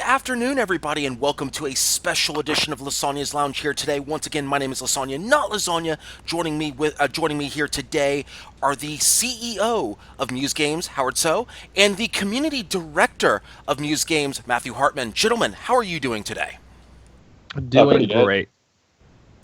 afternoon, everybody, and welcome to a special edition of Lysanya's Lounge here today. Once again, my name is Lysanya, not Lasagna. Joining me here today are the CEO of Muse Games, Howard Tsao, and the community director of Muse Games, Matthew Hartmann. Gentlemen, how are you doing today? Pretty Doing good. great.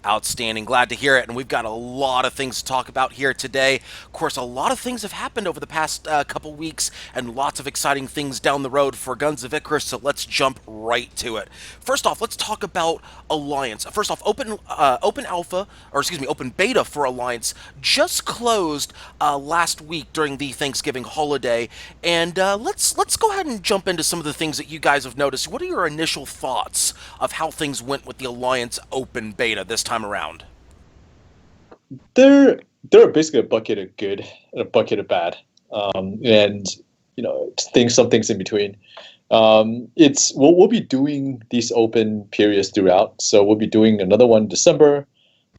Outstanding. Glad to hear it. And we've got a lot of things to talk about here today. Of course, a lot of things have happened over the past couple weeks and lots of exciting things down the road for Guns of Icarus. So let's jump right to it. First off, let's talk about Alliance. First off, open beta for Alliance just closed last week during the Thanksgiving holiday. And let's go ahead and jump into some of the things that you guys have noticed. What are your initial thoughts of how things went with the Alliance open beta this time around? They're basically a bucket of good and a bucket of bad, and some things in between. It's we'll be doing these open periods throughout. So we'll be doing another one in December,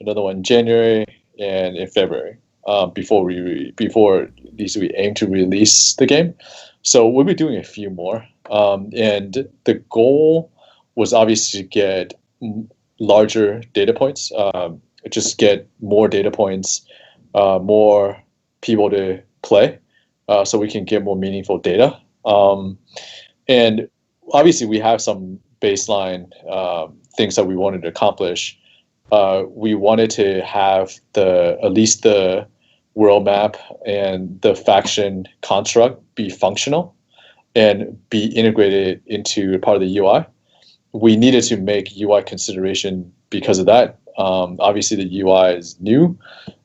another one in January, and in February. Before these we aim to release the game. So we'll be doing a few more, and the goal was obviously to get larger data points, just get more data points, more people to play, so we can get more meaningful data. And obviously, we have some baseline things that we wanted to accomplish. We wanted to have at least the world map and the faction construct be functional and be integrated into part of the UI. We needed to make UI consideration because of that. Obviously, the UI is new,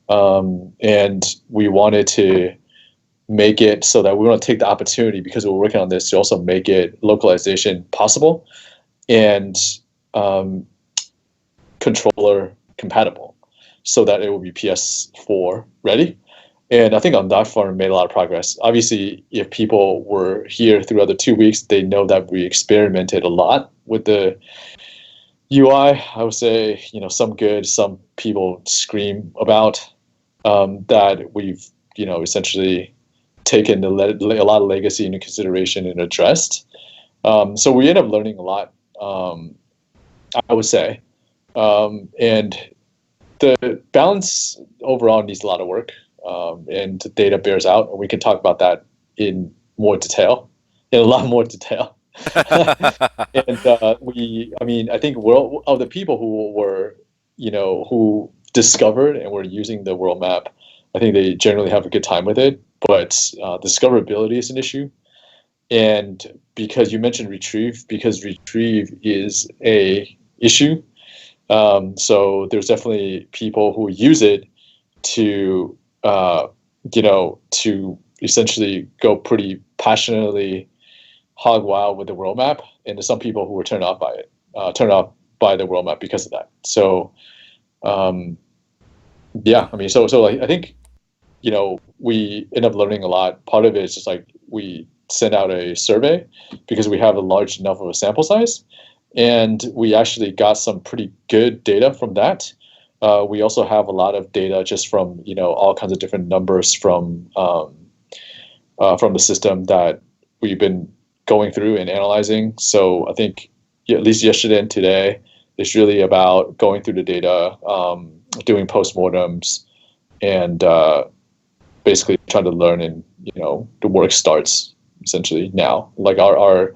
and we wanted to make it so that we want to take the opportunity, because we're working on this, to also make it localization possible and controller compatible, so that it will be PS4 ready. And I think on that front, we made a lot of progress. Obviously, if people were here throughout the 2 weeks, they know that we experimented a lot with the UI. I would say, some good, some people scream about, that we've, essentially taken a lot of legacy into consideration and addressed. So we end up learning a lot, I would say. And the balance overall needs a lot of work. And the data bears out, and we can talk about that in a lot more detail. And I think of the people who were, who discovered and were using the world map, I think they generally have a good time with it. But discoverability is an issue, and because you mentioned Retrieve is a issue. So there's definitely people who use it to to essentially go pretty passionately hog wild with the world map, and there's some people who were turned off by the world map because of that. So, I think, we end up learning a lot. Part of it is just like we send out a survey because we have a large enough of a sample size, and we actually got some pretty good data from that. We also have a lot of data just from all kinds of different numbers from the system that we've been going through and analyzing. So I think at least yesterday and today is really about going through the data, doing postmortems, and basically trying to learn. And the work starts essentially now. Like our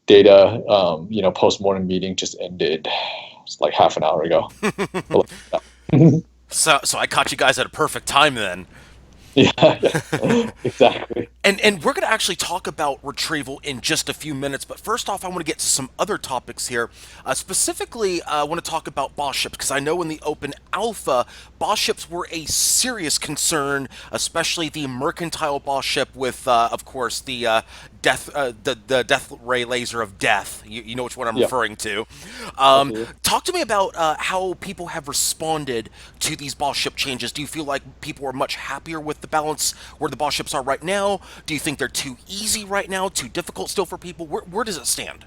data, postmortem meeting just ended. It's like half an hour ago. So I caught you guys at a perfect time then. Yeah, exactly. And we're going to actually talk about Retrieval in just a few minutes, but first off, I want to get to some other topics here. Specifically, I want to talk about boss ships, because I know in the open alpha, boss ships were a serious concern, especially the mercantile boss ship with, of course, the the death ray laser of death. You know which one I'm Yeah, referring to. absolutely. Talk to me about how people have responded to these boss ship changes. Do you feel like people are much happier with the balance where the boss ships are right now? Do you think they're too easy right now, too difficult still for people? Where does it stand?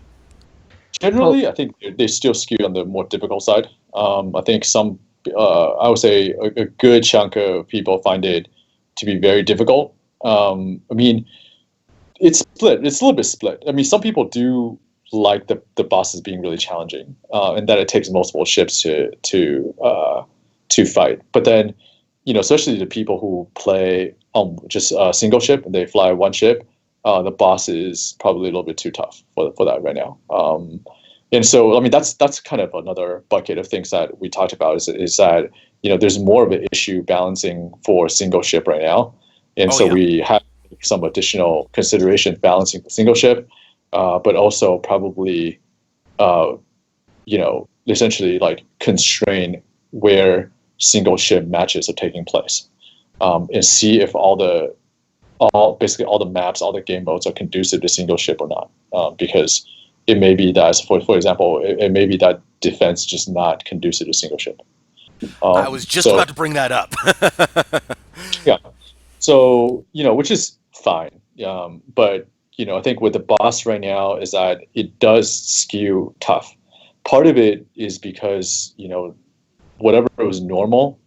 Well, Generally, I think they still skew on the more difficult side. I think I would say a good chunk of people find it to be very difficult. I mean, it's split. It's a little bit split. I mean, some people do like the bosses being really challenging, and that it takes multiple ships to fight. But then, especially the people who play just a single ship and they fly one ship, the boss is probably a little bit too tough for that right now. And so, I mean, that's kind of another bucket of things that we talked about is that there's more of an issue balancing for single ship right now, and so we have some additional consideration balancing the single ship, but also probably, essentially like constrain where single ship matches are taking place, and see if basically all the maps, all the game modes are conducive to single ship or not, because it may be that, for example, it may be that defense just not conducive to single ship. I was just about to bring that up. Yeah. So, which is fine. But, I think with the boss right now is that it does skew tough. Part of it is because, whatever was normal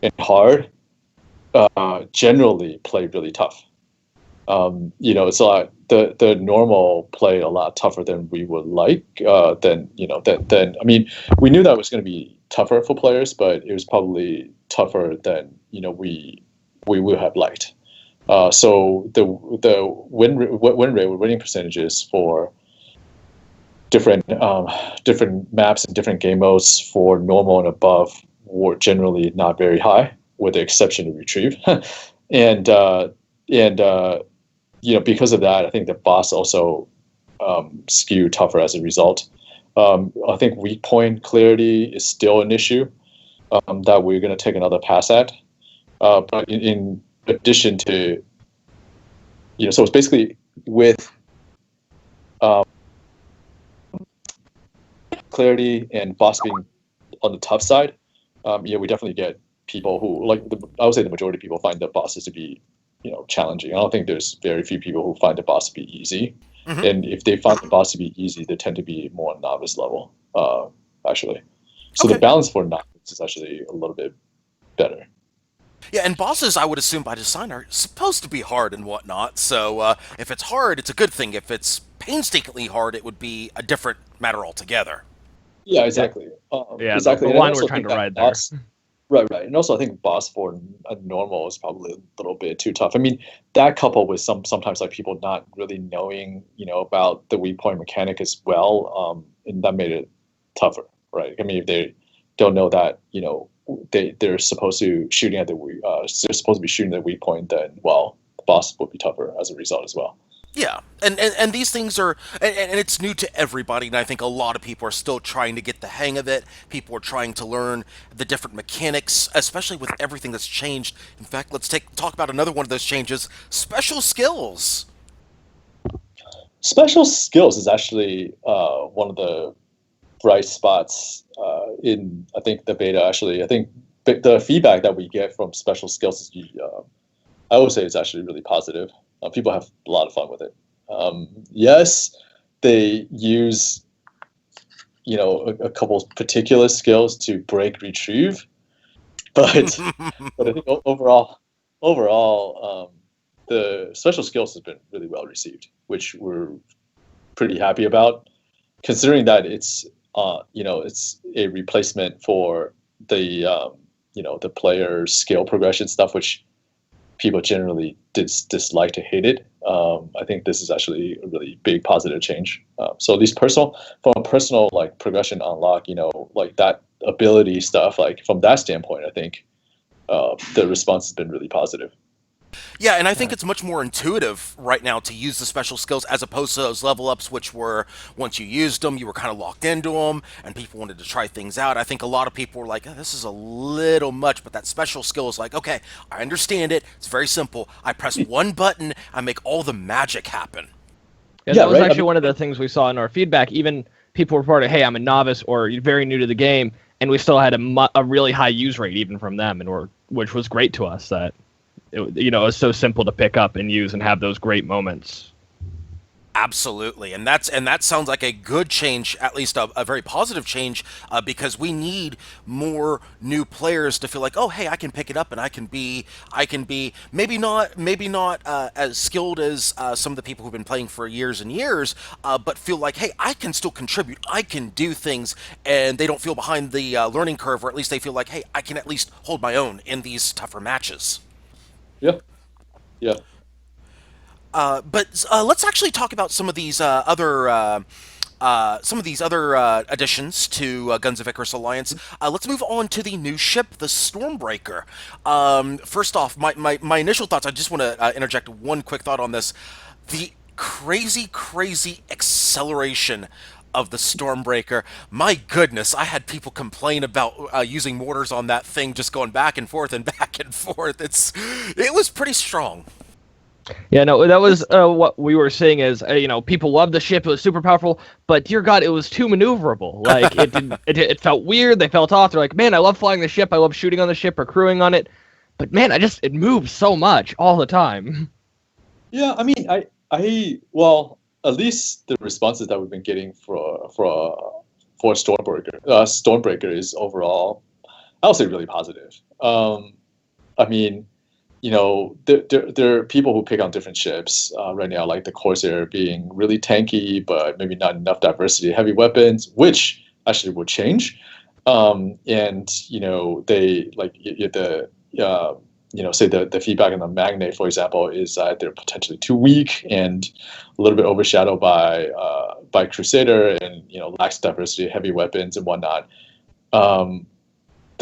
and hard generally played really tough. It's a lot, the normal played a lot tougher than we would like. Then I mean, we knew that was going to be tougher for players, but it was probably tougher than we would have liked. So the win rate, winning percentages for different maps and different game modes for normal and above were generally not very high, with the exception of Retrieve, and because of that, I think the boss also skewed tougher as a result. I think weak point clarity is still an issue that we're going to take another pass at. But in addition to, so it's basically with clarity and boss being on the tough side, we definitely get people who, I would say the majority of people find the bosses to be challenging. I don't think there's very few people who find the boss to be easy. Mm-hmm. And if they find the boss to be easy, they tend to be more novice level, actually. So the balance for novice is actually a little bit better. Yeah, and bosses, I would assume by design, are supposed to be hard and whatnot. So if it's hard, it's a good thing. If it's painstakingly hard, it would be a different matter altogether. Yeah, exactly. Exactly. The line we're trying to ride there. Right. And also, I think boss for a normal is probably a little bit too tough. I mean, that coupled with sometimes like people not really knowing, about the weak point mechanic as well, and that made it tougher, right? I mean, if they don't know that, they're supposed to shooting at they're supposed to be shooting at the weak point, then the boss will be tougher as a result as well. Yeah, and these things are, and it's new to everybody, and I think a lot of people are still trying to get the hang of it. People are trying to learn the different mechanics, especially with everything that's changed. In fact, let's talk about another one of those changes: special skills. Special skills is actually one of the bright spots in, I think, the beta. Actually, I think the feedback that we get from special skills is, I would say, it's actually really positive. People have a lot of fun with it. Yes, they use, a couple of particular skills to break Retrieve, but I think overall, the special skills has been really well received, which we're pretty happy about, considering that it's it's a replacement for the the player skill progression stuff, which people generally dislike to hate it. I think this is actually a really big positive change. So at least from a personal like progression unlock, like that ability stuff, like from that standpoint, I think the response has been really positive. Yeah, and I think it's much more intuitive right now to use the special skills as opposed to those level ups, which were, once you used them, you were kind of locked into them, and people wanted to try things out. I think a lot of people were like, this is a little much, but that special skill is like, okay, I understand it. It's very simple. I press one button, I make all the magic happen. Yeah, that was actually one of the things we saw in our feedback. Even people reported, hey, I'm a novice or very new to the game, and we still had a really high use rate even from them, which was great to us that it's so simple to pick up and use and have those great moments. Absolutely, and that sounds like a good change, at least a very positive change, because we need more new players to feel like, oh, hey, I can pick it up, and I can be maybe not as skilled as some of the people who've been playing for years and years, but feel like, hey, I can still contribute, I can do things, and they don't feel behind the learning curve, or at least they feel like, hey, I can at least hold my own in these tougher matches. Yeah, yeah. But let's actually talk about some of these other additions to Guns of Icarus Alliance. Let's move on to the new ship, the Stormbreaker. First off, my initial thoughts. I just want to interject one quick thought on this. The crazy acceleration of the Stormbreaker. My goodness, I had people complain about using mortars on that thing, just going back and forth and back and forth. It was pretty strong. Yeah, no, that was what we were saying is, people loved the ship. It was super powerful, but dear God, it was too maneuverable. Like, it didn't, it felt weird. They felt off. They're like, man, I love flying the ship. I love shooting on the ship or crewing on it. But man, it moves so much all the time. Yeah, I mean, well, at least the responses that we've been getting for Stormbreaker is overall, I would say, really positive. I mean, there are people who pick on different ships right now, like the Corsair being really tanky, but maybe not enough diversity, heavy weapons, which actually will change. And they like say the feedback on the Magnate, for example, is that they're potentially too weak and a little bit overshadowed by Crusader, and lacks diversity, heavy weapons and whatnot. The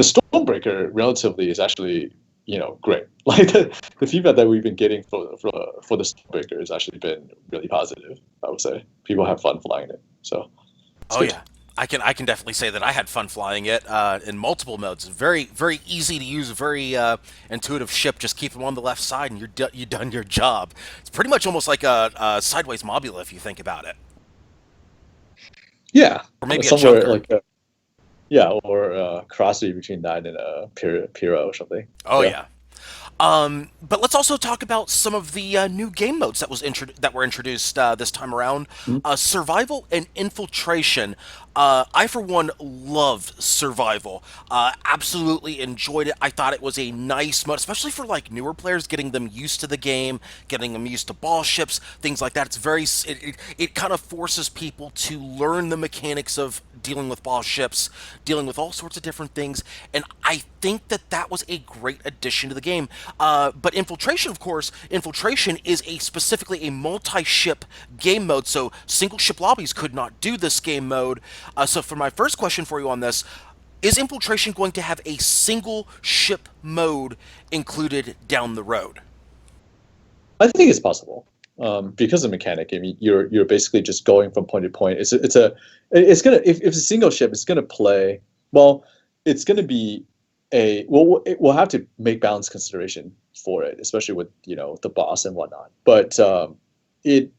Stormbreaker relatively is actually great. Like the feedback that we've been getting for the Stormbreaker has actually been really positive. I would say people have fun flying it. So it's Oh good. yeah, I can definitely say that I had fun flying it in multiple modes. Very easy to use, very intuitive ship. Just keep them on the left side, and you done your job. It's pretty much almost like a sideways Mobula if you think about it, Yeah, or maybe a somewhere junker. like yeah, or crossbreed between that and a Piro or something. Oh Yeah. yeah. But let's also talk about some of the new game modes that were introduced this time around. Survival and infiltration. I, for one, loved survival. Absolutely enjoyed it. I thought it was a nice mode, especially for like newer players, getting them used to the game, getting them used to ball ships, things like that. It kind of forces people to learn the mechanics of dealing with ball ships, dealing with all sorts of different things, and I think that was a great addition to the game. But infiltration, of course, infiltration is specifically a multi-ship game mode, so single ship lobbies could not do this game mode. So for my first question for you on this, is infiltration going to have a single ship mode included down the road? I think it's possible because of mechanic. I mean, you're basically just going from point to point. It's gonna if it's a single ship, it's gonna play well. It's gonna be we'll have to make balance consideration for it, especially with the boss and whatnot. But it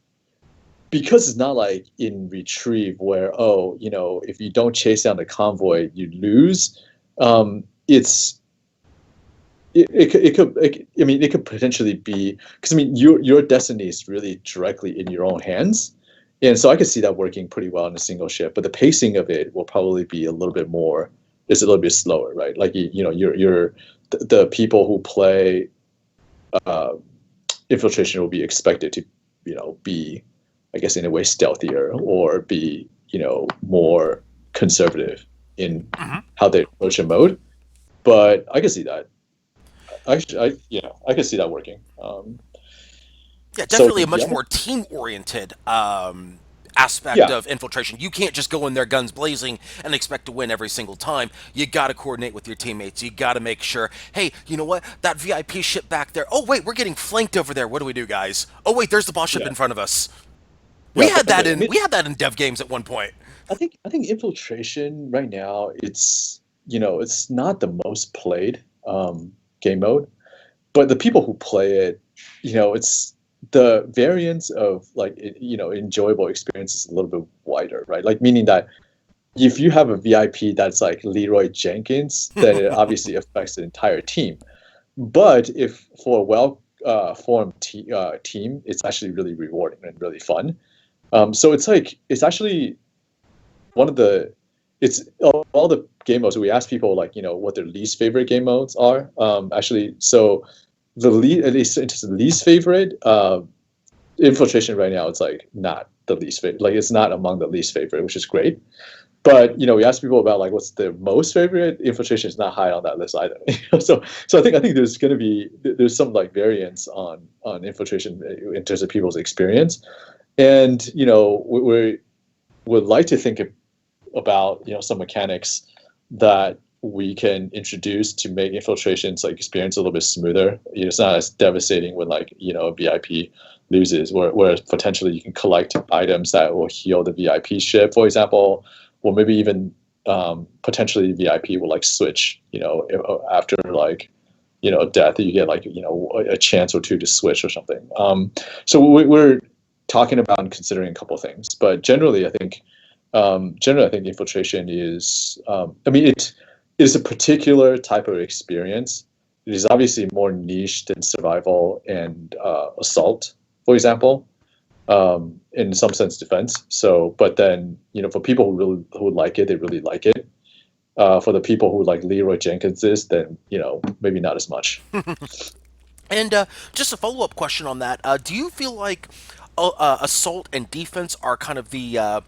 because it's not like in Retrieve where if you don't chase down the convoy you lose. It's I mean, it could potentially be because I mean, your destiny is really directly in your own hands, and so I could see that working pretty well in a single ship. But the pacing of it will probably be a little bit more. It's a little bit slower, right? Like the people who play uh, infiltration will be expected to be, I guess, in a way stealthier or be more conservative in how they approach a mode. But I can see that. I can see that working. Yeah, So definitely a much yeah, more team-oriented aspect yeah, of infiltration. You can't just go in there guns blazing and expect to win every single time. You got to coordinate with your teammates. You got to make sure, hey, you know what? That VIP ship back there. Oh wait, we're getting flanked over there. What do we do, guys? Oh wait, there's the boss ship yeah, in front of us. yeah. Definitely. I mean, We had that in dev games at one point. I think infiltration right now it's not the most played game mode, but the people who play it, it's the variance of like enjoyable experience is a little bit wider, right? Like meaning that if you have a VIP that's like Leroy Jenkins, then it obviously affects the entire team. But if for a well formed team, it's actually really rewarding and really fun. So it's actually one of the it's all the game modes. We ask people like what their least favorite game modes are. Actually, so at least into the least favorite infiltration right now, it's like not the least favorite. Like it's not among the least favorite, which is great. But we ask people about like what's their most favorite. Infiltration is not high on that list either. So I think there's some like variance on infiltration in terms of people's experience, and we would like to think about some mechanics that we can introduce to make infiltrations like experience a little bit smoother. It's not as devastating when like a VIP loses, where potentially you can collect items that will heal the VIP ship, for example, or maybe even potentially VIP will like switch. After like death, you get like a chance or two to switch or something. So we're talking about and considering a couple of things, but generally I think infiltration is it is a particular type of experience. It is obviously more niche than survival and assault, for example, in some sense defense. So, but then for people who like it, they really like it. For the people who like Leroy Jenkins is, then maybe not as much. And just a follow-up question on that: do you feel like assault and defense are kind of the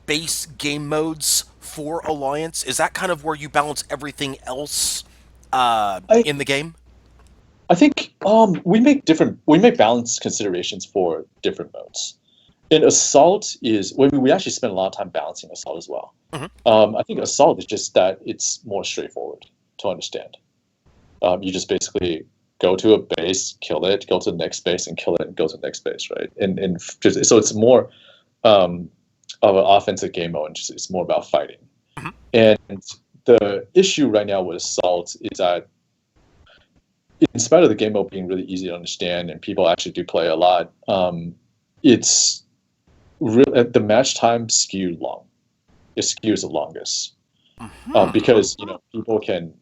base game modes for Alliance? Is that kind of where you balance everything else I in the game? I think we make balance considerations for different modes. And assault is we actually spend a lot of time balancing assault as well. Mhm. I think assault is just that it's more straightforward to understand. You just basically go to a base, kill it, go to the next base, and kill it, and go to the next base, right? And just so it's more of an offensive game mode, and just it's more about fighting. Mhm. And the issue right now with assault is that, in spite of the game mode being really easy to understand and people actually do play a lot, it's the match time skewed long. It skews the longest because people can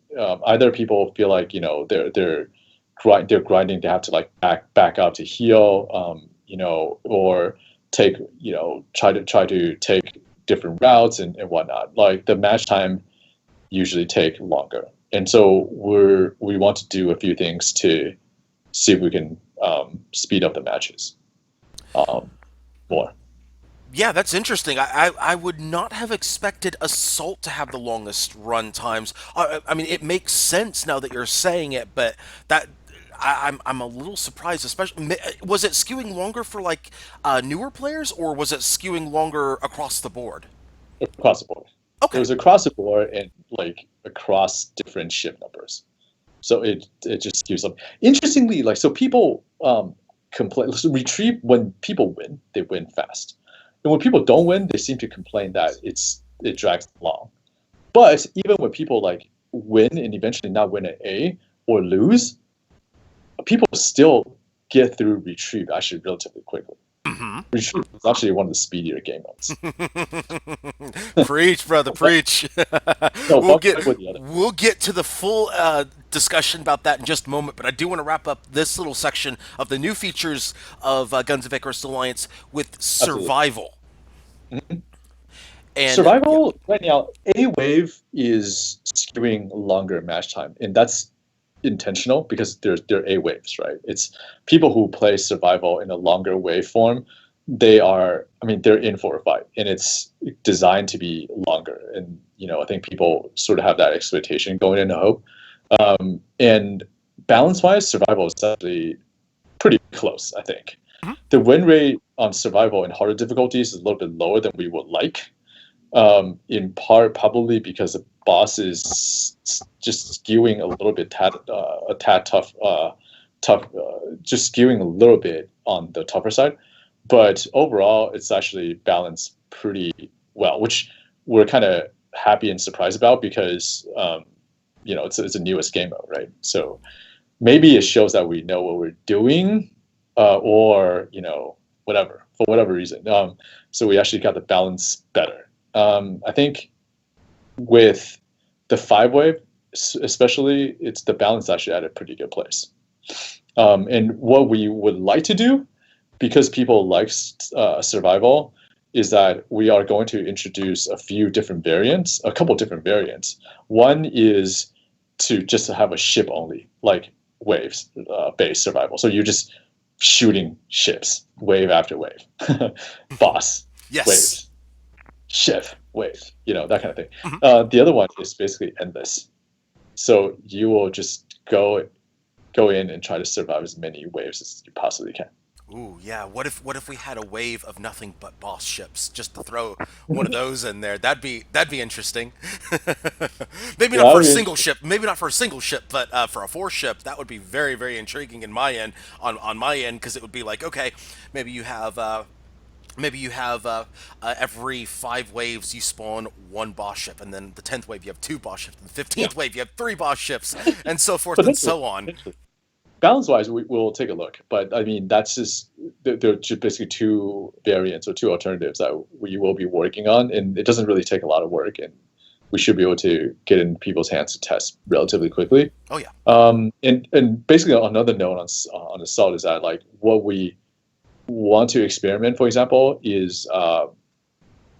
either people feel like they're grinding to have to like back out to heal, or take try to take different routes and whatnot. Like the match time usually take longer, and so we want to do a few things to see if we can speed up the matches more. Yeah, that's interesting. I would not have expected Assault to have the longest run times. I mean, it makes sense now that you're saying it, but that I'm a little surprised. Especially, was it skewing longer for like newer players, or was it skewing longer across the board? Across the board. It Okay. was across the board and like across different ship numbers. So it just skews up. Interestingly, like so people complain. So retrieve when people win, they win fast, and when people don't win, they seem to complain that it drags long. But even when people like win and eventually not win an A or lose, people still get through retrieve actually relatively quickly. Hmm. Retrieve is actually one of the speedier game modes. Preach, brother, preach. No, we'll one get with the other. we'll get to the full discussion about that in just a moment, but I do want to wrap up this little section of the new features of Guns of Icarus Alliance with Absolutely. survival. Mhm. And yeah. Survival right now, A wave is skewing longer match time, and that's intentional because they're A waves, right? It's people who play survival in a longer wave form. They're in for a fight, and it's designed to be longer. And I think people sort of have that expectation going into hope. And balance-wise, survival is actually pretty close, I think. Mhm. The win rate on survival and harder difficulties is a little bit lower than we would like, in part probably because the boss is just skewing a little bit a tad tough, just skewing a little bit on the tougher side. But overall, it's actually balanced pretty well, which we're kind of happy and surprised about because it's a newest game mode, right? So maybe it shows that we know what we're doing, or whatever for whatever reason. So we actually got the balance better. I think with the five wave, especially, it's the balance actually at a pretty good place. And what we would like to do because people like survival, is that we are going to introduce a couple different variants. One is to just have a ship only, like waves based survival. So you're just shooting ships, wave after wave, boss, Yes. waves, ship, wave, that kind of thing. Mhm. The other one is basically endless. So you will just go in and try to survive as many waves as you possibly can. Ooh, yeah. What if we had a wave of nothing but boss ships? Just to throw one of those in there. That'd be interesting. Maybe Yeah, not that for would a be single interesting. ship. Maybe not for a single ship, but for a four ship, that would be very, very intriguing in my end. On my end, because it would be like, okay, maybe you have. Maybe you have every 5 waves you spawn one boss ship, and then the 10th wave you have 2 boss ships, and the Yeah, 15th wave you have 3 boss ships, and so forth and potentially. so on. Potentially. Balance wise, we'll take a look. But I mean, that's just there are basically two variants or two alternatives that we will be working on, and it doesn't really take a lot of work, and we should be able to get in people's hands to test relatively quickly. Oh yeah. And basically, another note on Assault is that like what we want to experiment, for example, is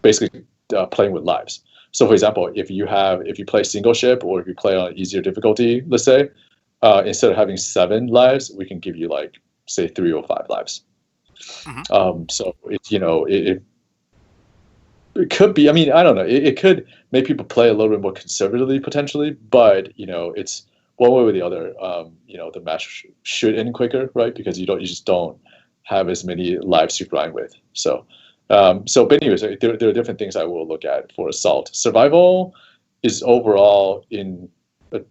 basically playing with lives. So, for example, if you play single ship or if you play on easier difficulty, let's say, instead of having 7 lives, we can give you like say 3 or 5 lives. Hmm. So it's it could be. I mean, I don't know. It could make people play a little bit more conservatively potentially, but it's one way or the other. The match should end quicker, right? Because you just don't have as many lives to grind with. But anyways, there are different things I will look at for Assault. Survival is overall in a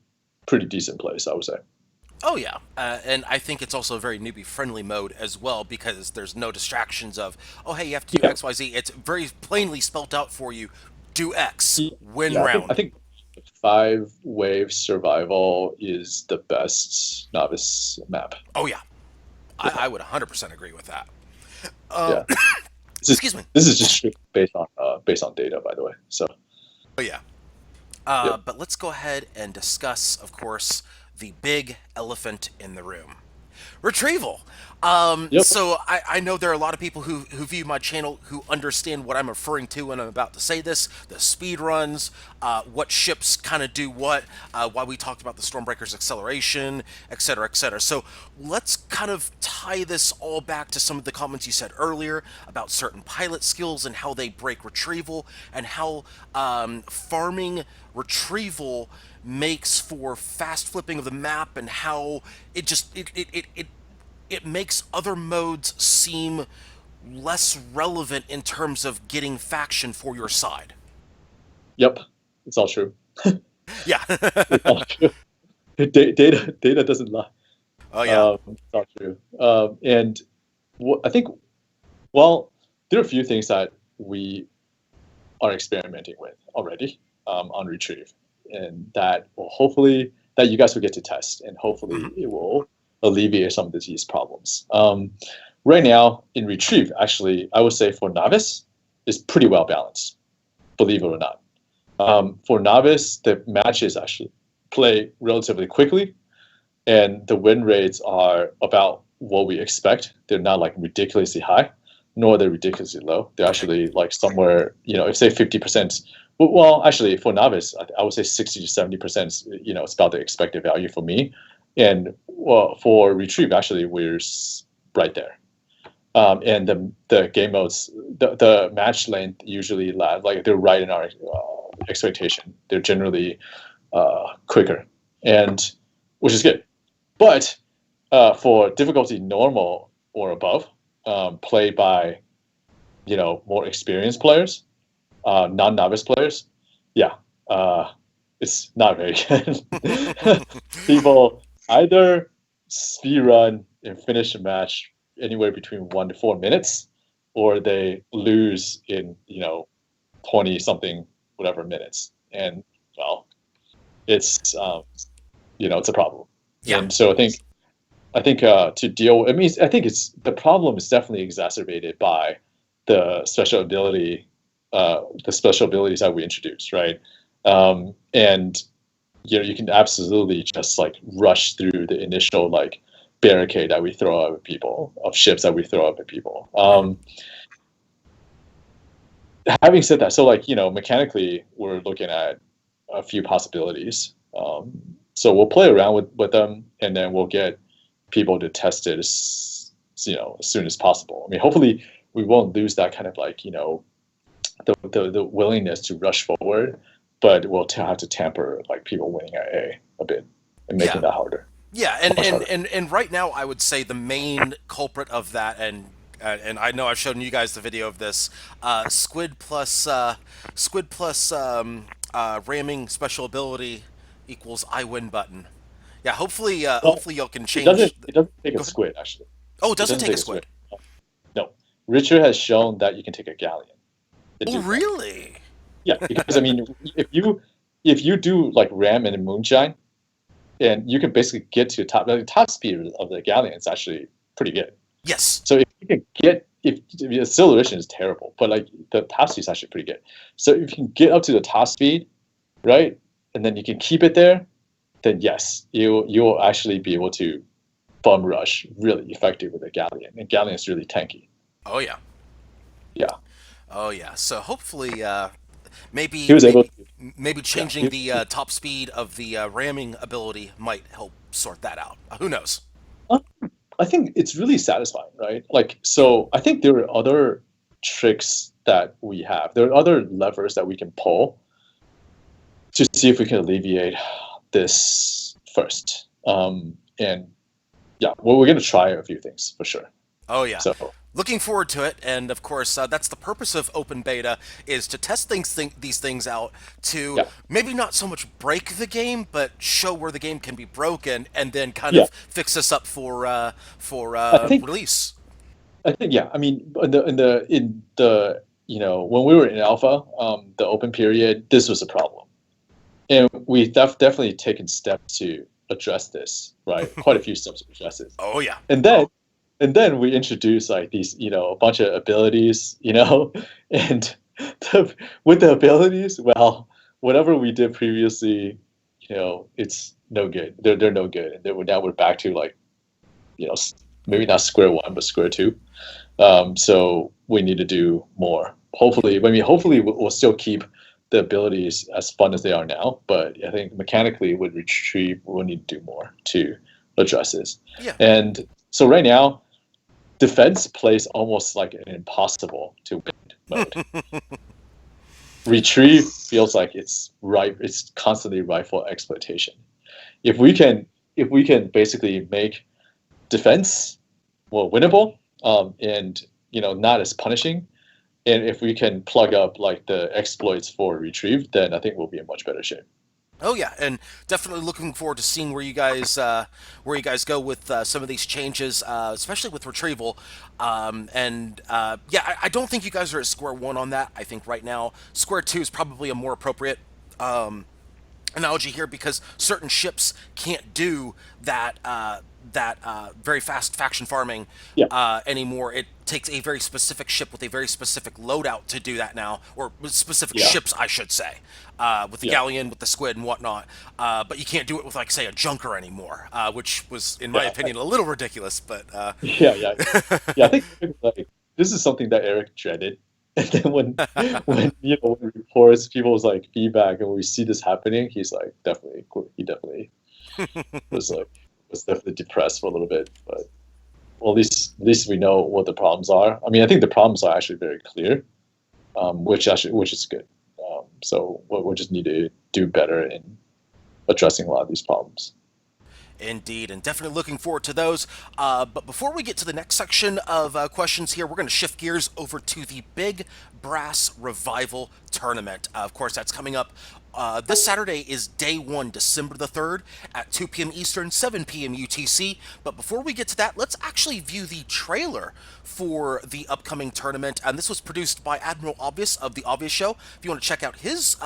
pretty decent place, I would say. Oh yeah, and I think it's also a very newbie friendly mode as well because there's no distractions of, oh hey, you have to do Yeah, X Y Z. It's very plainly spelt out for you. Do X, win yeah. I round. think 5 wave survival is the best novice map. Oh yeah, Yeah, I would 100% agree with that. yeah. This is Excuse me. this is just strictly based on data, by the way. So, Oh yeah. yep, But let's go ahead and discuss, of course, the big elephant in the room. Retrieval. yep. So I know there are a lot of people who view my channel who understand what I'm referring to when I'm about to say this. The speed runs, what ships kind of do what, why we talked about the Stormbreaker's acceleration, etc., etc. So let's kind of tie this all back to some of the comments you said earlier about certain pilot skills and how they break retrieval and how farming retrieval makes for fast flipping of the map and how it makes other modes seem less relevant in terms of getting faction for your side. Yep, it's all true. Yeah. It's all true. Data doesn't lie. Oh yeah. It's all true. And I think, well, there are a few things that we are experimenting with already on Retrieve, and that will hopefully that you guys will get to test, and hopefully Hmm. it will alleviate some of these problems. Right now in Retrieve, actually, I would say for novice is pretty well balanced, believe it or not. For novice, the matches actually play relatively quickly, and the win rates are about what we expect. They're not like ridiculously high, nor they're ridiculously low. They're Okay. actually like somewhere, if say 50%. Well, actually, for novice, I would say 60 to 70%. It's about the expected value for me, and well, for retrieve, actually, we're right there. And the game modes, the match length usually like they're right in our expectation. They're generally quicker, and which is good. But for difficulty normal or above, played by more experienced players, non-novice players, yeah, it's not very good. People either speed run and finish a match anywhere between 1 to 4 minutes, or they lose in 20 something whatever minutes, and well, it's it's a problem. Yeah. And so I think to deal, I mean, I think it's the problem is definitely exacerbated by the special ability, the special abilities that we introduced, right? And you can absolutely just like rush through the initial like barricade that we throw up at people, of ships that we throw up at people. Having said that, so like, mechanically, we're looking at a few possibilities. So we'll play around with them, and then we'll get people to test it as soon as possible. I mean, hopefully we won't lose that kind of like, the willingness to rush forward, but we'll have to tamper like people winning at a bit and making that harder. Yeah, and right now I would say the main culprit of that, and I know I've shown you guys the video of this, squid plus ramming special ability equals I win button. Yeah, hopefully hopefully y'all can change. It doesn't take a squid actually. Oh, it doesn't take a squid. No, Richard has shown that you can take a galleon. Oh, really? Yeah, because I mean, if you do like ram and moonshine, and you can basically get to the top speed of the galleon is actually pretty good. Yes. So if you can get, if the acceleration is terrible, but like the top speed is actually pretty good. So if you can get up to the top speed, right, and then you can keep it there, then yes, you'll actually be able to bum rush really effective with a galleon. And galleon is really tanky. Oh yeah. Yeah. Oh yeah. So hopefully, maybe he was able to, maybe changing the top speed of the ramming ability might help sort that out. Who knows? I think it's really satisfying, right? Like, so I think there are other tricks that we have. There are other levers that we can pull to see if we can alleviate this first. And yeah, well, we're going to try a few things for sure. Oh yeah. So looking forward to it, and of course, that's the purpose of open beta, is to test these things out, to maybe not so much break the game, but show where the game can be broken, and then kind of fix us up for release. I think I mean, in the when we were in alpha, the open period, this was a problem, and we've definitely taken steps to address this, right? Quite a few steps to address it. Oh yeah. And then we introduce like these, a bunch of abilities, and with the abilities, well, whatever we did previously, it's no good. They're no good, and then now we're back to like, maybe not square one, but square two. So we need to do more. Hopefully, we'll still keep the abilities as fun as they are now, but I think mechanically with Retrieve, we'll need to do more to address this. Yeah. And so right now, defense plays almost like an impossible to win mode. Retrieve feels like it's constantly ripe for exploitation. If we can basically make defense winnable, and not as punishing, and if we can plug up like the exploits for Retrieve, then I think we'll be in much better shape. Oh yeah, and definitely looking forward to seeing where you guys go with some of these changes, especially with Retrieval. I don't think you guys are at square one on that. I think right now square two is probably a more appropriate analogy here, because certain ships can't do that very fast faction farming anymore. It takes a very specific ship with a very specific loadout to do that now, or specific ships, I should say, with the galleon, with the squid and whatnot. But you can't do it with, like, say, a junker anymore, which was, in my opinion, a little ridiculous. But I think like this is something that Eric dreaded. And then when reports, people's like feedback, and we see this happening, he's like, he definitely was definitely depressed for a little bit. But well, at least we know what the problems are. I mean, I think the problems are actually very clear, which is good. So we'll just need to do better in addressing a lot of these problems. Indeed, and definitely looking forward to those. But before we get to the next section of questions here, we're going to shift gears over to the Big Brass Revival Tournament. Of course, that's coming up. This Saturday is day one, December the 3rd at 2 p.m. Eastern, 7 p.m. UTC. But before we get to that, let's actually view the trailer for the upcoming tournament. And this was produced by Admiral Obvious of The Obvious Show. If you want to check out his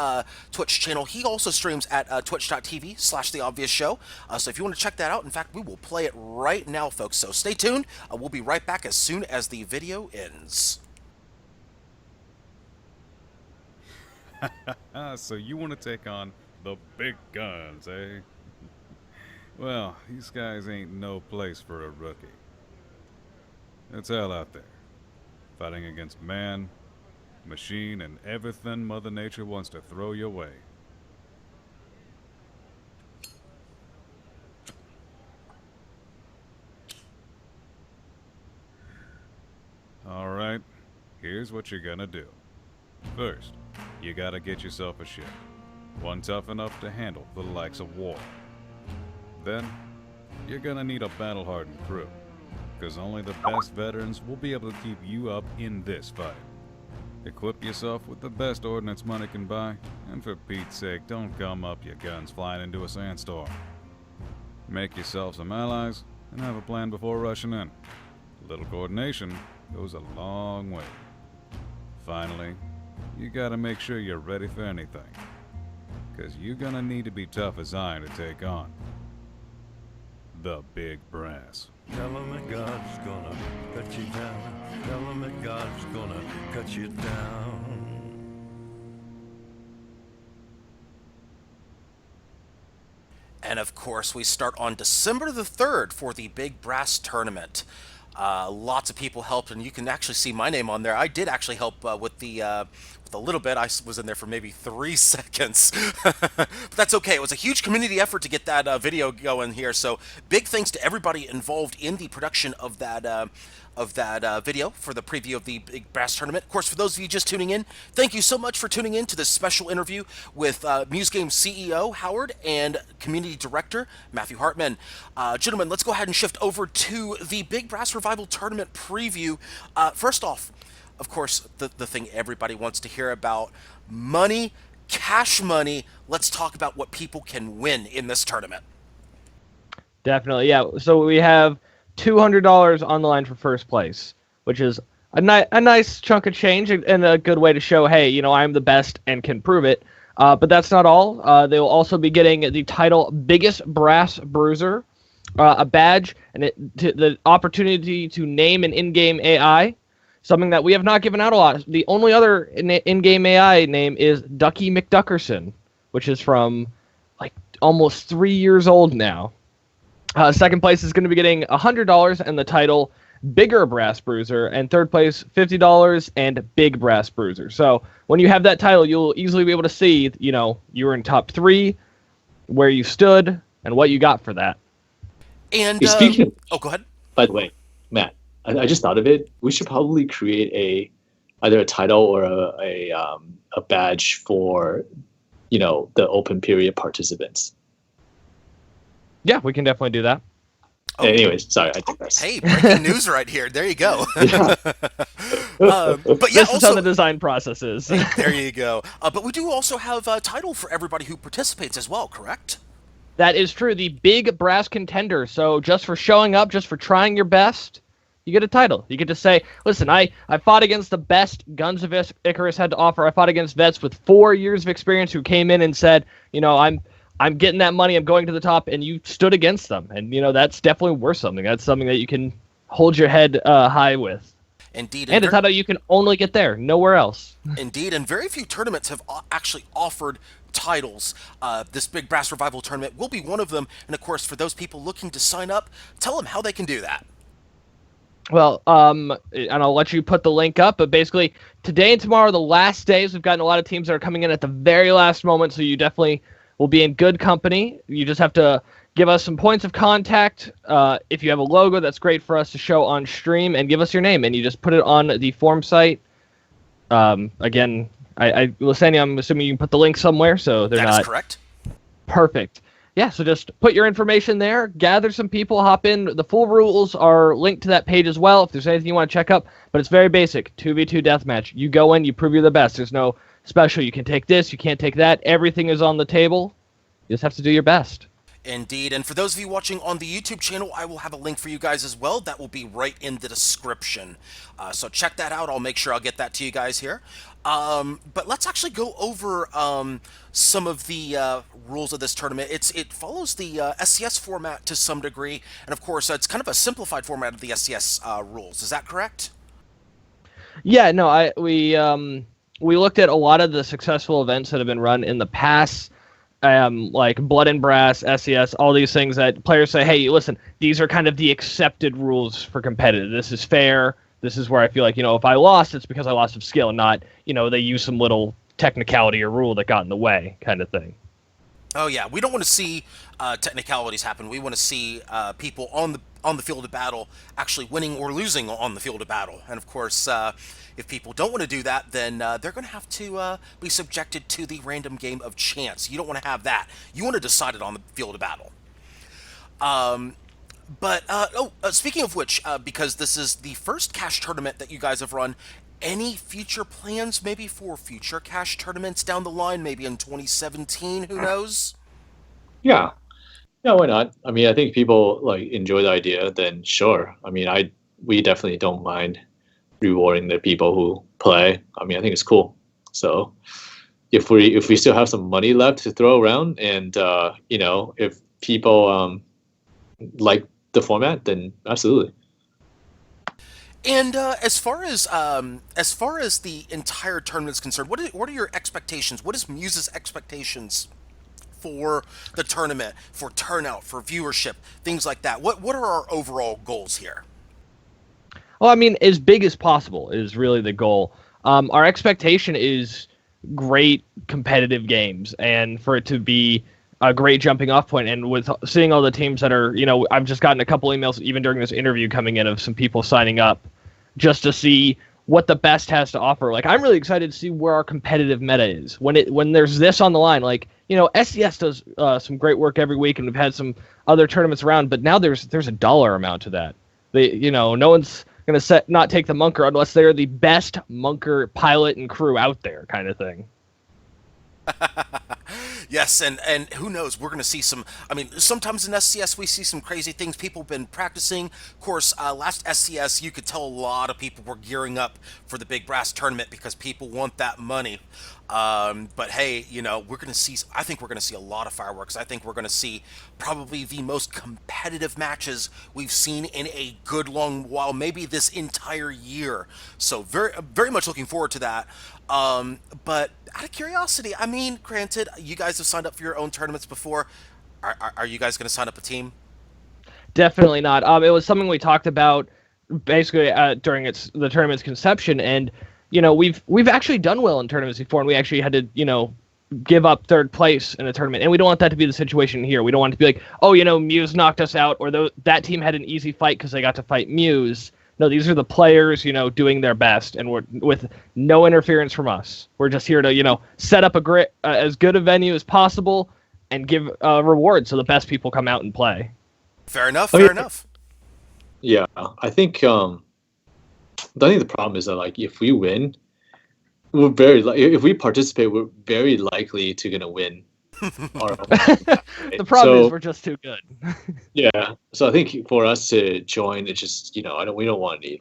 Twitch channel, he also streams at twitch.tv/The Obvious Show. So if you want to check that out, in fact, we will play it right now, folks. So stay tuned. We'll be right back as soon as the video ends. So you want to take on the big guns, eh? Well, these guys ain't no place for a rookie. It's hell out there, fighting against man, machine, and everything Mother Nature wants to throw your way. Alright, here's what you're gonna do. First, you gotta get yourself a ship. One tough enough to handle the likes of war. Then, you're gonna need a battle-hardened crew, because only the best veterans will be able to keep you up in this fight. Equip yourself with the best ordnance money can buy, and for Pete's sake, don't gum up your guns flying into a sandstorm. Make yourself some allies, and have a plan before rushing in. A little coordination goes a long way. Finally, you gotta make sure you're ready for anything, because you're gonna need to be tough as iron to take on the big brass. Tell 'em that God's gonna cut you down. Tell 'em that God's gonna cut you down. And of course, we start on December the 3rd for the Big Brass Tournament. Lots of people helped, and you can actually see my name on there. I did actually help with a little bit. I was in there for maybe 3 seconds, but that's okay. It was a huge community effort to get that video going here. So big thanks to everybody involved in the production of that video for the preview of the Big Brass Tournament. Of course, for those of you just tuning in, thank you so much for tuning in to this special interview with Muse Games CEO Howard and Community Director Matthew Hartmann. Gentlemen, let's go ahead and shift over to the Big Brass Revival Tournament preview. First off, of course, the thing everybody wants to hear about, money, cash money. Let's talk about what people can win in this tournament. Definitely, yeah. So we have $200 on the line for first place, which is a nice chunk of change and a good way to show, hey, you know, I'm the best and can prove it. But that's not all. They will also be getting the title Biggest Brass Bruiser, a badge, and the opportunity to name an in-game AI, something that we have not given out a lot. The only other in-game AI name is Ducky McDuckerson, which is from like almost 3 years old now. Second place is going to be getting $100 and the title Bigger Brass Bruiser, and third place $50 and Big Brass Bruiser. So when you have that title, you'll easily be able to see, you know, you were in top 3, where you stood, and what you got for that. And Speaking of, oh, go ahead. by the way, Matt, I just thought of it. We should probably create either a title or a badge for, you know, the open period participants. Yeah, we can definitely do that. Oh. Anyways, sorry, I digress. Hey, breaking news right here. There you go. Yeah. But yeah, This is how the design process is. there you go. But we do also have a title for everybody who participates as well, correct? That is true. The Big Brass Contender. So just for showing up, just for trying your best, you get a title. You get to say, listen, I fought against the best Guns of Icarus had to offer. I fought against vets with 4 years of experience who came in and said, you know, I'm getting that money, I'm going to the top, and you stood against them. And, you know, that's definitely worth something. That's something that you can hold your head high with. Indeed. And a title you can only get there, nowhere else. Indeed, and very few tournaments have actually offered titles. This Big Brass Revival Tournament will be one of them. And, of course, for those people looking to sign up, tell them how they can do that. Well, and I'll let you put the link up, but basically today and tomorrow are the last days. We've gotten a lot of teams that are coming in at the very last moment, so you definitely will be in good company. You just have to give us some points of contact. If you have a logo, that's great for us to show on stream, and give us your name, and you just put it on the form site. Again, Lysanya, I'm assuming you can put the link somewhere, so they're not... That is correct. Perfect. Yeah, so just put your information there, gather some people, hop in. The full rules are linked to that page as well if there's anything you want to check up, but it's very basic, 2v2 deathmatch. You go in, you prove you're the best. There's no special, you can take this, you can't take that. Everything is on the table. You just have to do your best. Indeed, and for those of you watching on the YouTube channel, I will have a link for you guys as well. That will be right in the description. So check that out. I'll make sure I'll get that to you guys here. But let's actually go over some of the rules of this tournament. It follows the SCS format to some degree, and of course, it's kind of a simplified format of the SCS rules. Is that correct? Yeah, no, we looked at a lot of the successful events that have been run in the past. like Blood and Brass, SES, all these things that players say, hey, listen, these are kind of the accepted rules for competitive. This is fair. This is where I feel like, if I lost, it's because I lost some skill and not, they use some little technicality or rule that got in the way kind of thing. Oh yeah, we don't want to see technicalities happen. We want to see people on the field of battle actually winning or losing on the field of battle. And of course, if people don't want to do that, then they're going to have to be subjected to the random game of chance. You don't want to have that. You want to decide it on the field of battle. Speaking of which, because this is the first cash tournament that you guys have run, any future plans maybe for future cash tournaments down the line, maybe in 2017? Who knows? Yeah. Yeah, why not? I mean, I think people enjoy the idea, then sure. I mean, we definitely don't mind rewarding the people who play. I mean, I think it's cool. So if we still have some money left to throw around and if people like the format, then absolutely. And as far as the entire tournament is concerned, what are your expectations? What is Muse's expectations for the tournament, for turnout, for viewership, things like that? What are our overall goals here? Well, I mean, as big as possible is really the goal. Our expectation is great competitive games, and for it to be a great jumping off point. And with seeing all the teams that are, I've just gotten a couple emails even during this interview coming in of some people signing up just to see what the best has to offer. Like, I'm really excited to see where our competitive meta is when there's this on the line. Like, SES does some great work every week, and we've had some other tournaments around, but now there's a dollar amount to that. No one's going to not take the Munker unless they're the best Munker pilot and crew out there, kind of thing. Yes, and who knows? We're going to see some. I mean, sometimes in SCS we see some crazy things. People have been practicing. Of course, last SCS you could tell a lot of people were gearing up for the Big Brass tournament because people want that money. But hey, we're going to see. I think we're going to see a lot of fireworks. I think we're going to see probably the most competitive matches we've seen in a good long while, maybe this entire year. So very, very much looking forward to that. But out of curiosity, I mean, granted, you guys have signed up for your own tournaments before. Are you guys going to sign up a team? Definitely not. It was something we talked about basically during the tournament's conception, and we've actually done well in tournaments before, and we actually had to give up third place in a tournament, and we don't want that to be the situation here. We don't want it to be like, oh, Muse knocked us out, or that team had an easy fight because they got to fight Muse. No, these are the players, doing their best, and we're with no interference from us. We're just here to, set up as good a venue as possible and give rewards so the best people come out and play. Fair enough. Fair enough. Yeah, I think the problem is that if we win, if we participate, we're very likely to gonna win. The problem is we're just too good. Yeah, so I think for us to join, it's just we don't want any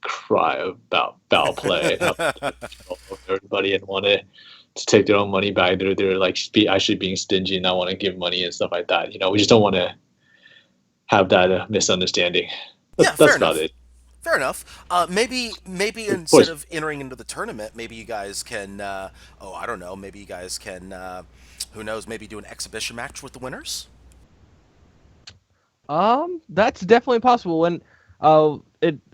cry about foul play everybody and want to take their own money back. They're actually being stingy and not want to give money and stuff like that. We just don't want to have that misunderstanding. That's about it. Fair enough. Maybe instead of entering into the tournament, maybe you guys can. I don't know. Maybe you guys can. Who knows? Maybe do an exhibition match with the winners. That's definitely possible. When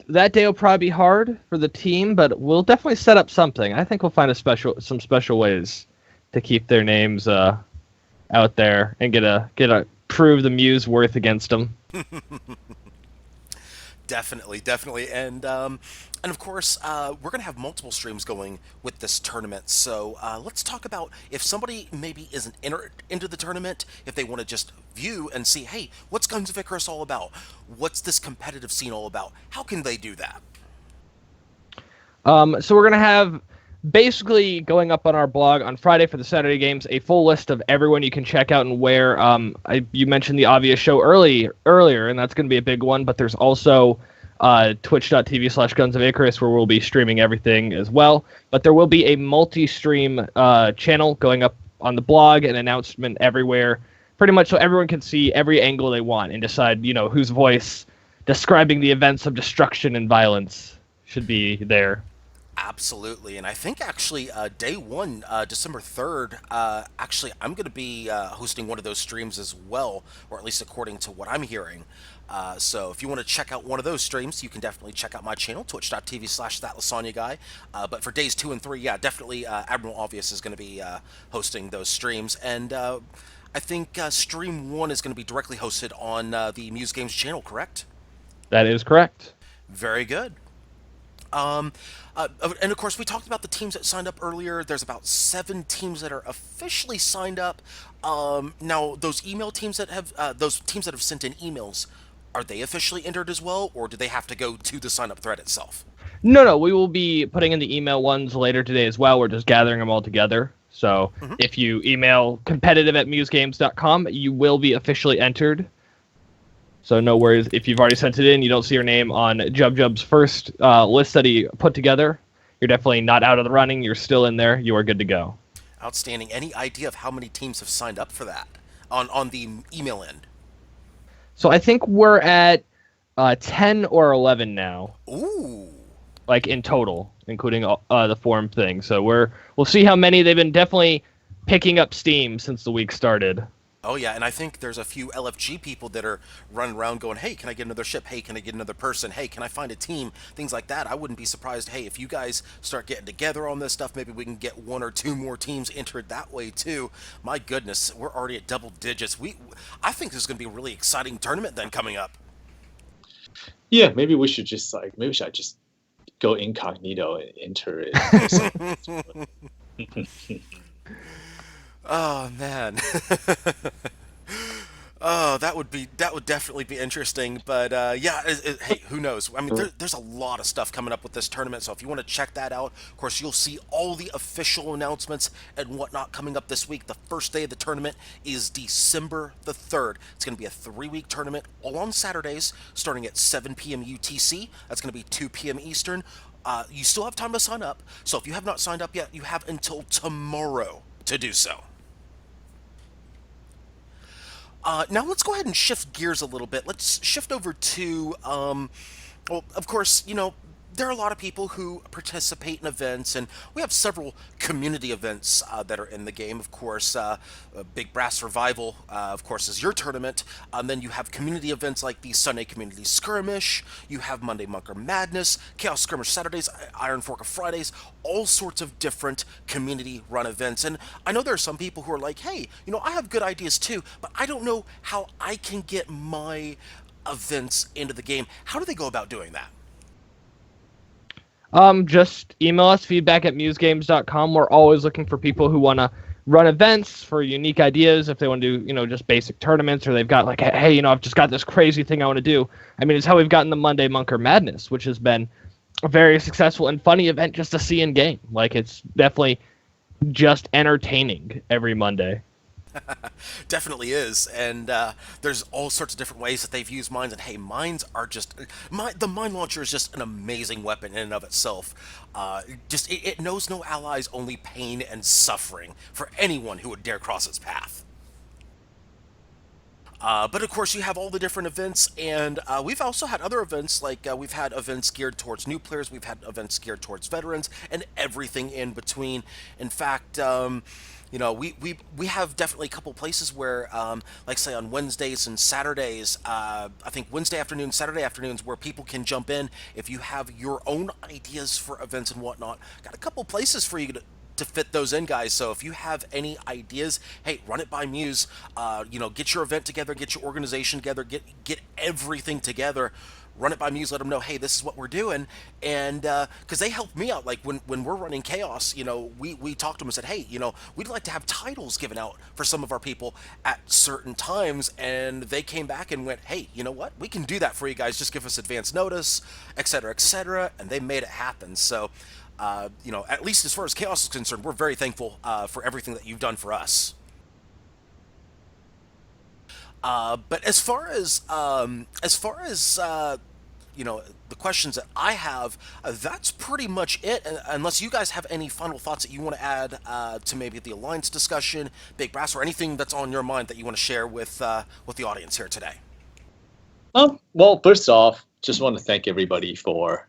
that day will probably be hard for the team, but we'll definitely set up something. I think we'll find some special ways to keep their names out there and get a prove the Muse worth against them. Definitely, and of course, we're gonna have multiple streams going with this tournament. So let's talk about if somebody maybe isn't entered into the tournament, if they want to just view and see, hey, what's Guns of Icarus all about? What's this competitive scene all about? How can they do that? So we're gonna have basically going up on our blog on Friday for the Saturday games a full list of everyone you can check out and where. You mentioned the obvious show earlier, and that's going to be a big one, but there's also twitch.tv/Guns of Icarus where we'll be streaming everything as well. But there will be a multi-stream channel going up on the blog, an announcement everywhere, pretty much so everyone can see every angle they want and decide, whose voice describing the events of destruction and violence should be there. Absolutely, and I think actually day one, December 3rd, actually I'm going to be hosting one of those streams as well, or at least according to what I'm hearing. So if you want to check out one of those streams, you can definitely check out my channel, twitch.tv/that Lysanya guy. But for days 2 and 3, yeah, definitely Admiral Obvious is going to be hosting those streams, and I think stream 1 is going to be directly hosted on the Muse Games channel, correct? That is correct. Very good. Um, and of course, we talked about the teams that signed up earlier. There's about 7 teams that are officially signed up. Now, those teams that have sent in emails, are they officially entered as well, or do they have to go to the sign up thread itself? No, we will be putting in the email ones later today as well. We're just gathering them all together. So if you email competitive@musegames.com, you will be officially entered. So no worries. If you've already sent it in, you don't see your name on Jub's first list that he put together, you're definitely not out of the running. You're still in there. You are good to go. Outstanding. Any idea of how many teams have signed up for that on the email end? So I think we're at 10 or 11 now. Ooh. Like in total, including the forum thing. So we'll see how many. They've been definitely picking up steam since the week started. Oh yeah, and I think there's a few LFG people that are running around going, hey, can I get another ship? Hey, can I get another person? Hey, can I find a team? Things like that. I wouldn't be surprised, hey, if you guys start getting together on this stuff, maybe we can get 1 or 2 more teams entered that way too. My goodness, we're already at double digits. I think this is going to be a really exciting tournament then coming up. Yeah, maybe we should just go incognito and enter it. Oh man. Oh, that would definitely be interesting. But yeah, hey, who knows? I mean, there's a lot of stuff coming up with this tournament. So if you want to check that out, of course, you'll see all the official announcements and whatnot coming up this week. The first day of the tournament is December the 3rd. It's going to be a 3-week tournament, all on Saturdays, starting at 7 p.m. UTC. That's going to be 2 p.m. Eastern. You still have time to sign up. So if you have not signed up yet, you have until tomorrow to do so. Now let's go ahead and shift gears a little bit. Let's shift over to, well, of course, there are a lot of people who participate in events, and we have several community events that are in the game. Of course, Big Brass Revival, of course, is your tournament. Then you have community events like the Sunday Community Skirmish. You have Monday Monker Madness, Chaos Skirmish Saturdays, Iron Fork of Fridays, all sorts of different community-run events. And I know there are some people who are like, hey, I have good ideas too, but I don't know how I can get my events into the game. How do they go about doing that? Just email us, feedback@musegames.com. We're always looking for people who want to run events for unique ideas. If they want to do, just basic tournaments, or they've got like, hey, I've just got this crazy thing I want to do. I mean, it's how we've gotten the Monday Monker Madness, which has been a very successful and funny event just to see in game. Like, it's definitely just entertaining every Monday. Definitely is, and there's all sorts of different ways that they've used mines, and hey, mines are just the mine launcher is just an amazing weapon in and of itself. It knows no allies, only pain and suffering for anyone who would dare cross its path. But of course, you have all the different events, and we've also had other events, like we've had events geared towards new players, we've had events geared towards veterans, and everything in between. In fact, we have definitely a couple places where, like say on Wednesdays and Saturdays, I think Wednesday afternoons, Saturday afternoons, where people can jump in if you have your own ideas for events and whatnot. Got a couple places for you to fit those in, guys. So if you have any ideas, hey, run it by Muse. Get your event together, get your organization together, get everything together. Run it by Muse, let them know, hey, this is what we're doing, and because they help me out. Like when we're running Chaos, we talked to them and said, hey, we'd like to have titles given out for some of our people at certain times, and they came back and went, hey, you know what, we can do that for you guys, just give us advance notice, etc., and they made it happen. So at least as far as Chaos is concerned, we're very thankful for everything that you've done for us. But as far as the questions that I have, that's pretty much it. Unless you guys have any final thoughts that you want to add to maybe the Alliance discussion, Big Brass, or anything that's on your mind that you want to share with the audience here today. Well, first off, just want to thank everybody for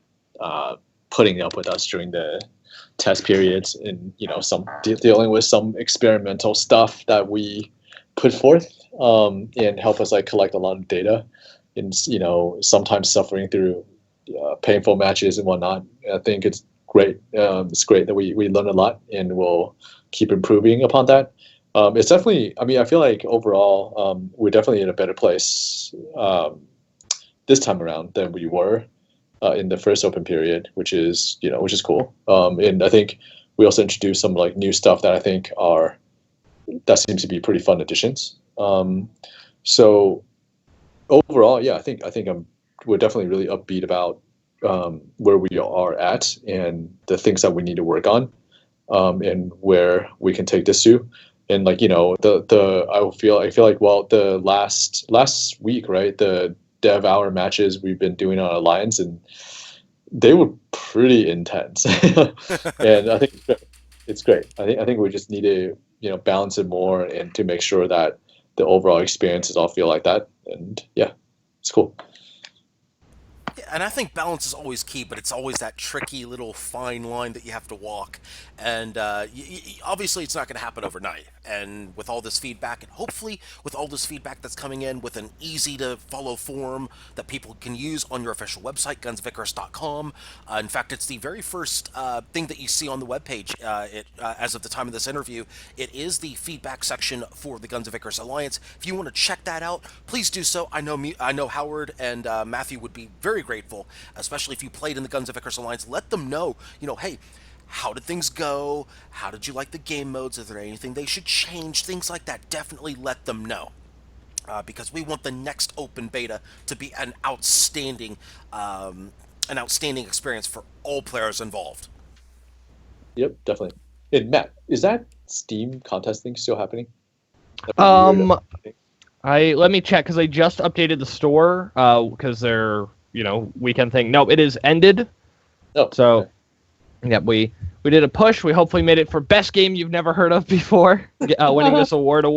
putting up with us during the test periods, and some dealing with some experimental stuff that we put forth, and help us like collect a lot of data, and sometimes suffering through painful matches and whatnot. I think it's great. It's great that we learn a lot, and we'll keep improving upon that. It's definitely, I mean, I feel like overall, we're definitely in a better place this time around than we were in the first open period, which is cool. And I think we also introduced some like new stuff that I think that seems to be pretty fun additions. So overall, yeah, I think we're definitely really upbeat about where we are at and the things that we need to work on, and where we can take this to. And like I feel like, well, the last week, right, the dev hour matches we've been doing on Alliance, and they were pretty intense. And I think it's great. I think we just need to balance it more, and to make sure that the overall experiences all feel like that. And yeah, it's cool. And I think balance is always key, but it's always that tricky little fine line that you have to walk. And obviously, it's not going to happen overnight. And with all this feedback, and hopefully with all this feedback that's coming in with an easy to follow form that people can use on your official website, gunsofIcarus.com. In fact, it's the very first thing that you see on the webpage as of the time of this interview. It is the feedback section for the Guns of Icarus Alliance. If you want to check that out, please do so. I know Howard and Matthew would be very grateful, especially if you played in the Guns of Icarus Alliance. Let them know, hey, how did things go? How did you like the game modes? Is there anything they should change? Things like that. Definitely let them know. Because we want the next open beta to be an outstanding experience for all players involved. Yep, definitely. And Matt, is that Steam contest thing still happening? Let me check, because I just updated the store because they're weekend thing. No, it is ended. Oh, so okay. Yeah, we did a push. We hopefully made it for best game you've never heard of before, winning this award. It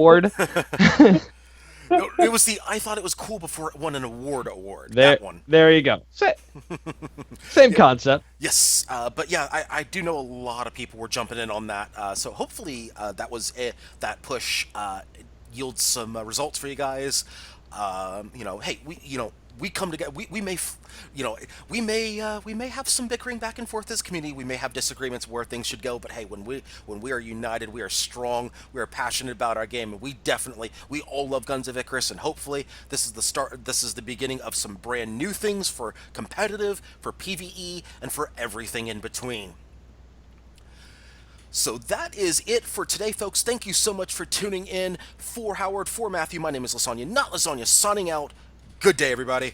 was I thought it was cool before it won an award. There, that one. There you go. Same concept. Yes, but yeah, I do know a lot of people were jumping in on that. So hopefully that push yields some results for you guys. Hey, we come together. We may have some bickering back and forth as a community. We may have disagreements where things should go. But hey, when we are united, we are strong. We are passionate about our game, and we all love Guns of Icarus. And hopefully, this is the start. This is the beginning of some brand new things for competitive, for PvE, and for everything in between. So that is it for today, folks. Thank you so much for tuning in. For Howard, for Matthew, my name is Lysanya, not Lasagna, signing out. Good day, everybody.